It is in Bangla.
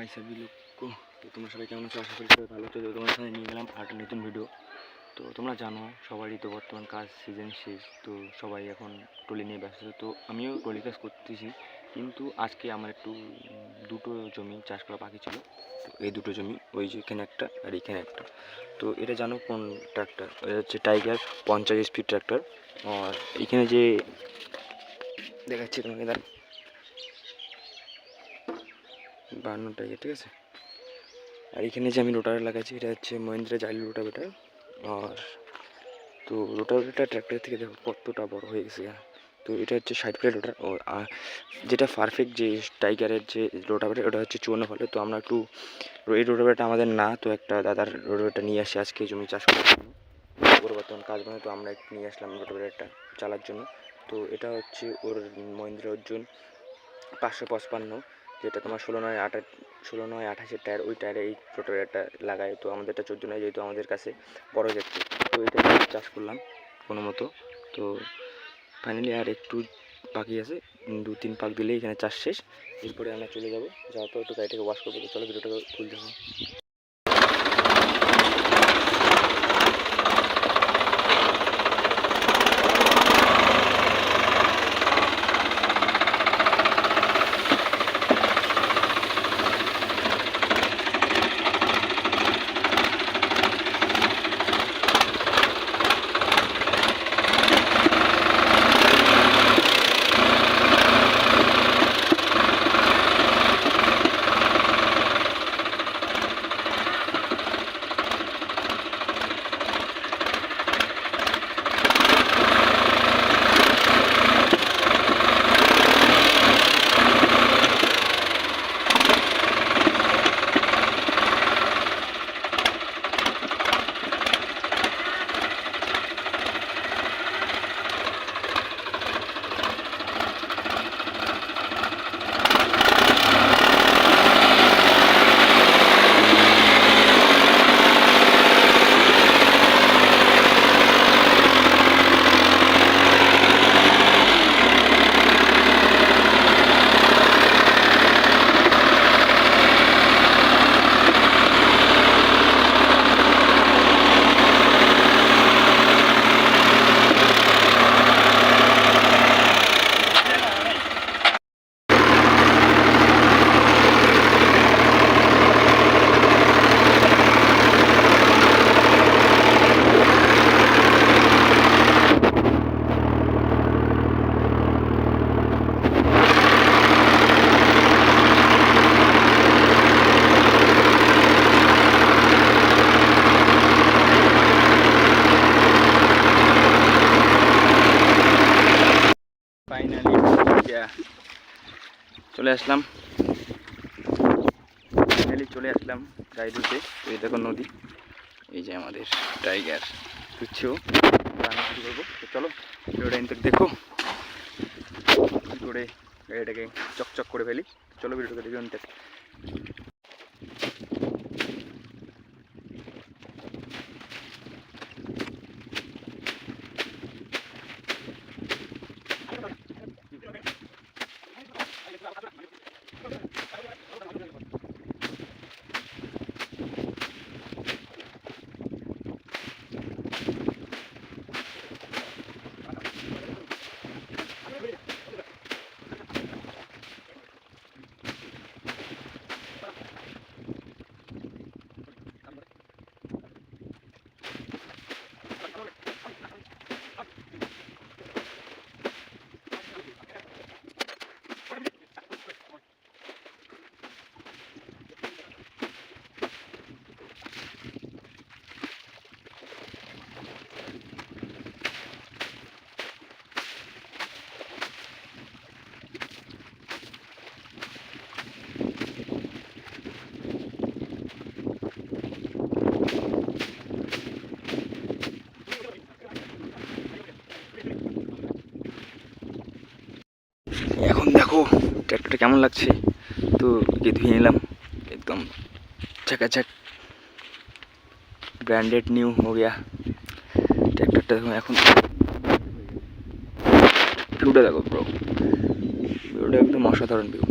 हाय सभी लोग को। तो তোমরা সবাই কেমন আছো? আশা করি সবাই ভালো আছো। তোমার সাথে নিয়ে গেলাম একটা নতুন ভিডিও। তো তোমরা জানো সবারই তো বর্তমান কাজ সিজন শেষ, তো সবাই এখন টলি নিয়ে ব্যস্ত। তো আমিও টলি কাজ করতেছি, কিন্তু আজকে আমার একটু দুটো জমি চাষ করা বাকি ছিল। তো এই দুটো জমি, ওই যে এখানে একটা আর এখানে একটা। তো এটা জানো কোন ট্র্যাক্টর? এটা হচ্ছে টাইগার 50 স্পিড ট্র্যাক্টর। আর এখানে যে দেখাচ্ছি তোমাকে, 52 টাইগার, ঠিক আছে। আর এখানে যে আমি রোটার লাগাচ্ছি এটা হচ্ছে মহিন্দ্রা জাইলো রোটাভেটার। আর তো রোটাভেটারটা ট্র্যাক্টর থেকে দেখো কতটা বড় হয়ে গেছে। তো এটা হচ্ছে 60 ফিটের রোটার। আর যেটা পারফেক্ট যে টাইগারের যে রোটাভেটার ওটা হচ্ছে 54 ফিটের। তো আমরা একটু এই রোটাভেটারটা আমাদের না, তো একটা দাদার রোটাভেটার নিয়ে আসি আজকে জমি চাষ করার জন্য। ওর বর্তমান কাজ মানে, তো আমরা একটু নিয়ে আসলাম রোটাভেটারটা চালার জন্য। তো এটা হচ্ছে ওর মহিন্দ্রা অর্জুন 555, যেটা তোমার 16/28 টায়ার। ওই টায়ারে এই রোটাভেটারটা লাগায়। তো আমাদেরটা 14 নয়, যেহেতু আমাদের কাছে বড় যাচ্ছে। তো এটা চাষ করলাম কোনো মতো। তো ফাইনালি আর একটু বাকি আছে, 2-3 পাক দিলেই এখানে চাষ শেষ। এরপরে আমরা চলে যাবো, যাওয়ার পর একটু গাড়িটাকে ওয়াশ করবো। তো চলো ভিডিওটাকে ফুল দেখো। চলে আসলাম, ফাইনালি চলে আসলাম রাইডুতে। এই দেখো নদী, এই যে আমাদের টাইগার তুচ্ছেও রান্না শুরু করবো। তো চলো ভিডিওটা ইনটেক দেখো, কী করে গাড়িটাকে চকচক করে ফেলি। চলো ভিডিওটাকে দেখো ইনটেক। এখন দেখো ট্র্যাক্টরটা কেমন লাগছে। তো একে ধুয়ে নিলাম, एकदम चकाचक ब्रांडेड न्यू हो गया ट्रैक्टरটা। এখন ভিউটা দেখো ব্রো, ভিউটা একদম অসাধারণ ভিউ।